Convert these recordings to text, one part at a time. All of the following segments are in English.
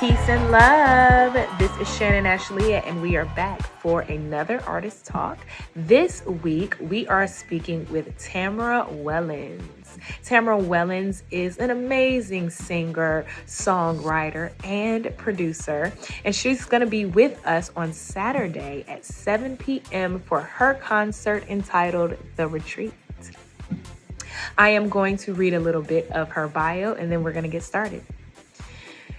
Peace and love. This is Shannon Ashlia, and we are back for another artist talk. This week, we are speaking with Tamara Wellons. Tamara Wellons is an amazing singer, songwriter, and producer, and she's going to be with us on Saturday at 7 p.m. for her concert entitled The Retreat. I am going to read a little bit of her bio, and then we're going to get started.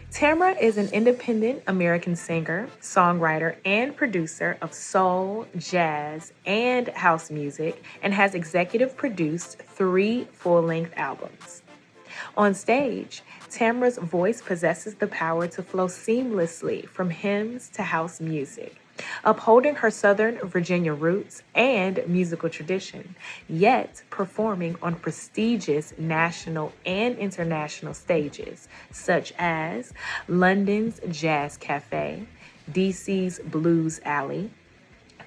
Tamara is an independent American singer, songwriter, and producer of soul, jazz, and house music, and has executive produced 3 full-length albums. On stage, Tamara's voice possesses the power to flow seamlessly from hymns to house music, upholding her Southern Virginia roots and musical tradition, yet performing on prestigious national and international stages, such as London's Jazz Cafe, DC's Blues Alley,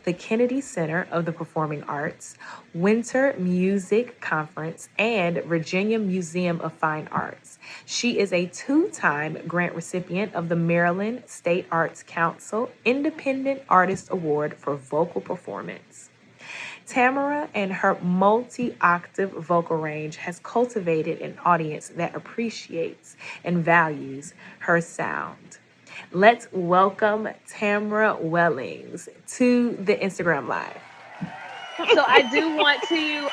the Kennedy Center of the Performing Arts, Winter Music Conference, and Virginia Museum of Fine Arts. She is a 2-time grant recipient of the Maryland State Arts Council Independent Artist Award for Vocal Performance. Tamara and her multi-octave vocal range has cultivated an audience that appreciates and values her sound. Let's welcome Tamara Wellons to the Instagram Live. So I do want to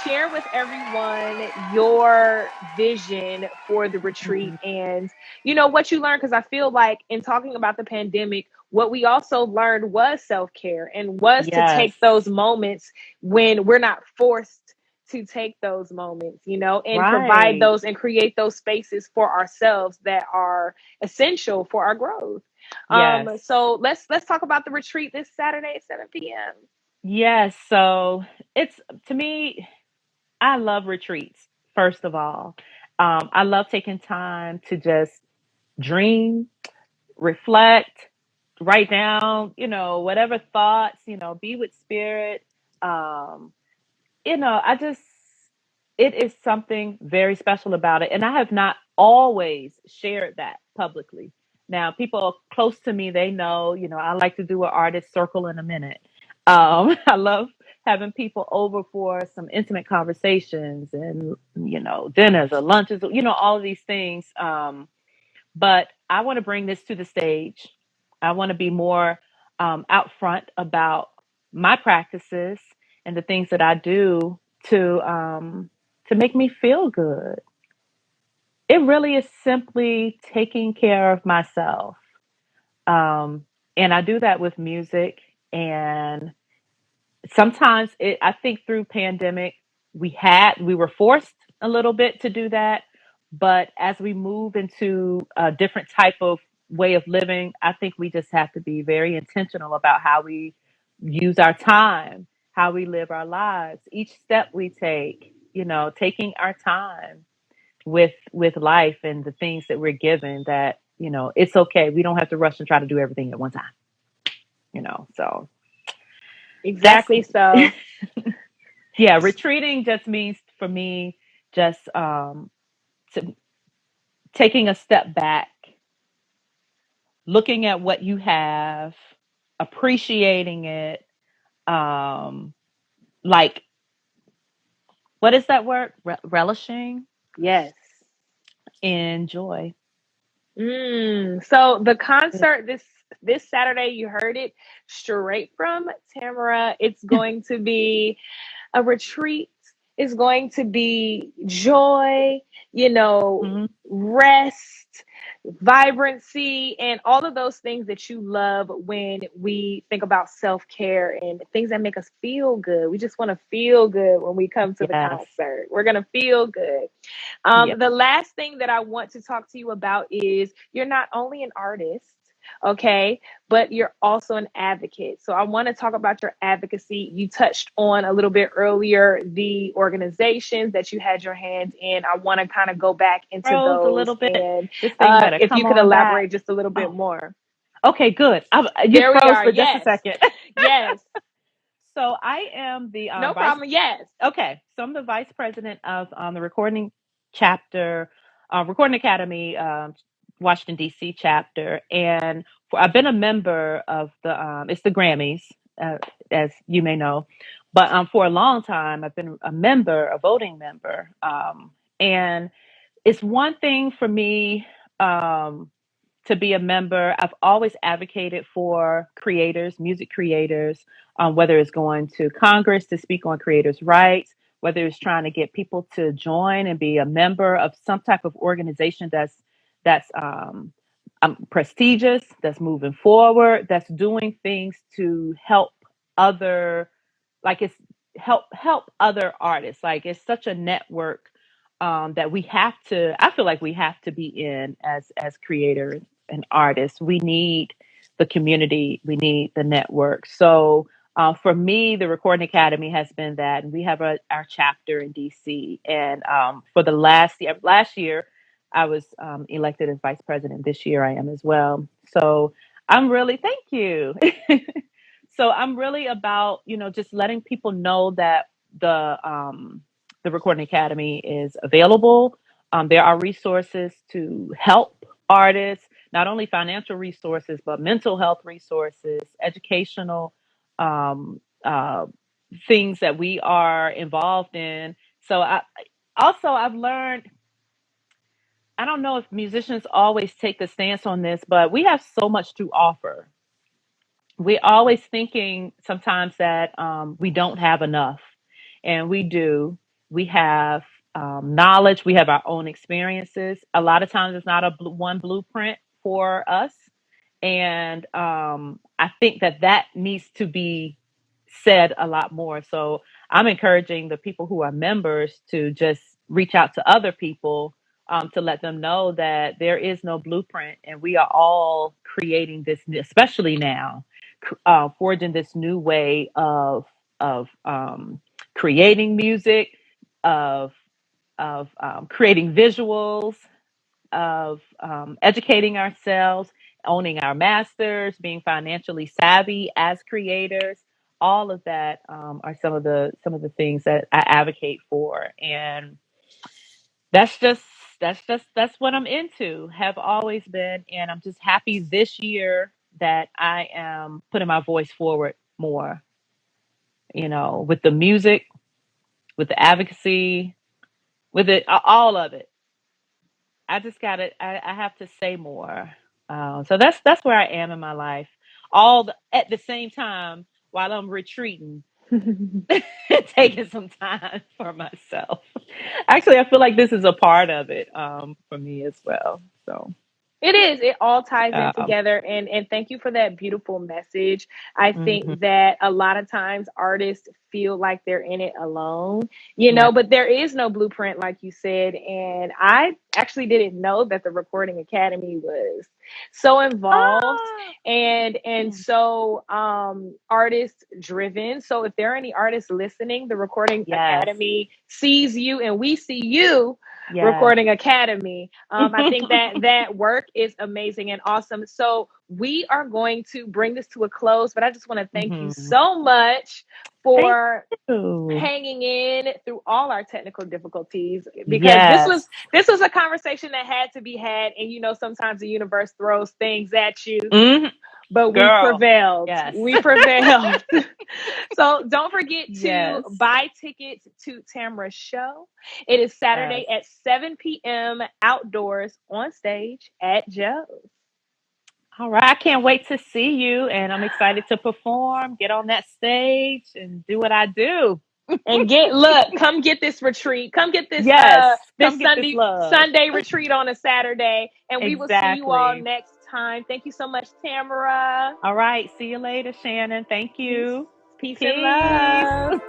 share with everyone your vision for the retreat and, what you learned. Because I feel like in talking about the pandemic, what we also learned was self-care and was to Yes. take those moments when we're not forced to take those moments, and provide Right. those and create those spaces for ourselves that are essential for our growth. Yes. So let's talk about the retreat this Saturday at 7 p.m. Yes, so it's to me, I love retreats, first of all. I love taking time to just dream, reflect, write down, whatever thoughts, be with spirit. Um, I just, it is something very special about it. And I have not always shared that publicly. Now, people close to me, they know, I like to do an artist circle in a minute. I love having people over for some intimate conversations and, dinners or lunches, all of these things. But I want to bring this to the stage. I want to be more out front about my practices and the things that I do to make me feel good. It really is simply taking care of myself, and I do that with music. And sometimes I think through pandemic we were forced a little bit to do that, but as we move into a different type of way of living, I think we just have to be very intentional about how we use our time, how we live our lives, each step we take, taking our time with life and the things that we're given, that it's okay, we don't have to rush and try to do everything at one time, so that's Exactly. So yeah, retreating just means for me just to, taking a step back, looking at what you have, appreciating it, um, like, what is that word? Relishing yes. in joy. So the concert this Saturday, you heard it straight from Tamara. It's going to be a retreat. It's going to be joy, Mhm. rest, vibrancy, and all of those things that you love when we think about self-care and things that make us feel good. We just want to feel good when we come to the Yes. concert. We're going to feel good. Yeah. The last thing that I want to talk to you about is you're not only an artist, okay, but you're also an advocate. So I want to talk about your advocacy. You touched on a little bit earlier the organizations that you had your hands in. I want to kind of go back into Froze a those little bit. and This thing better if you come could on back. elaborate just a little bit Oh, more. okay, good. You There we froze are. for just a Yes. second. Yes. So I am the No vice. problem. Yes. Okay, so I'm the vice president of the recording chapter, Recording Academy Washington D.C. chapter, and I've been a member of it's the Grammys, uh, as you may know, but for a long time I've been a voting member, and it's one thing for me. Um, to be a member. I've always advocated for creators, music creators, whether it's going to Congress to speak on creators' rights, whether it's trying to get people to join and be a member of some type of organization that's prestigious, that's moving forward, that's doing things to help other, like it's help other artists. Like it's such a network that we have to. I feel like we have to be in as creators and artists. We need the community. We need the network. So for me, the Recording Academy has been that, and we have our chapter in DC. And for the last year, I was elected as vice president. This year, I am as well. So I'm really thank you. So I'm really about just letting people know that the Recording Academy is available. There are resources to help artists, not only financial resources, but mental health resources, educational uh, things that we are involved in. So I've learned, I don't know if musicians always take a stance on this, but we have so much to offer. We're always thinking sometimes that we don't have enough, and we do. We have knowledge, we have our own experiences. A lot of times, it's not one blueprint for us, and I think that needs to be said a lot more. So I'm encouraging the people who are members to just reach out to other people to let them know that there is no blueprint, and we are all creating this, especially now, forging this new way of creating music, of creating visuals, of educating ourselves, owning our masters, being financially savvy as creators. All of that are some of the things that I advocate for, and that's just that's what I'm into. Have always been, and I'm just happy this year that I am putting my voice forward more. With the music, with the advocacy, with it, all of it. I just got to I have to say more. So that's where I am in my life. At the same time while I'm retreating, taking some time for myself. Actually, I feel like this is a part of it for me as well. So, It is. It all ties in um, together. And thank you for that beautiful message. I mhm, think that a lot of times artists feel like they're in it alone, right. but there is no blueprint, like you said. And I actually didn't know that the Recording Academy was so involved Ah, and mm, so artist driven. So if there are any artists listening, the Recording yes, Academy sees you and we see you. yes. Recording Academy. I think that work is amazing and awesome. So we are going to bring this to a close, but I just want to thank you Mhm. so much Thank for you. hanging in through all our technical difficulties because this Yes. was this was a conversation that had to be had, and sometimes the universe throws things at you, Hmm. but we Girl. prevailed. Yes. We prevailed. So don't forget to Yes. buy tickets to Tamara's show. It is Yes. Saturday at 7 p.m. outdoors on stage at Joe's. All right. I can't wait to see you, and I'm excited to perform, get on that stage, and do what I do. And come get this retreat. Come get this Yes. this Come get this love. Sunday retreat on a Saturday. And we will see you all Exactly. next time. Thank you so much, Tamara. All right. See you later, Shannon. Thank Peace, you. peace and Peace. love.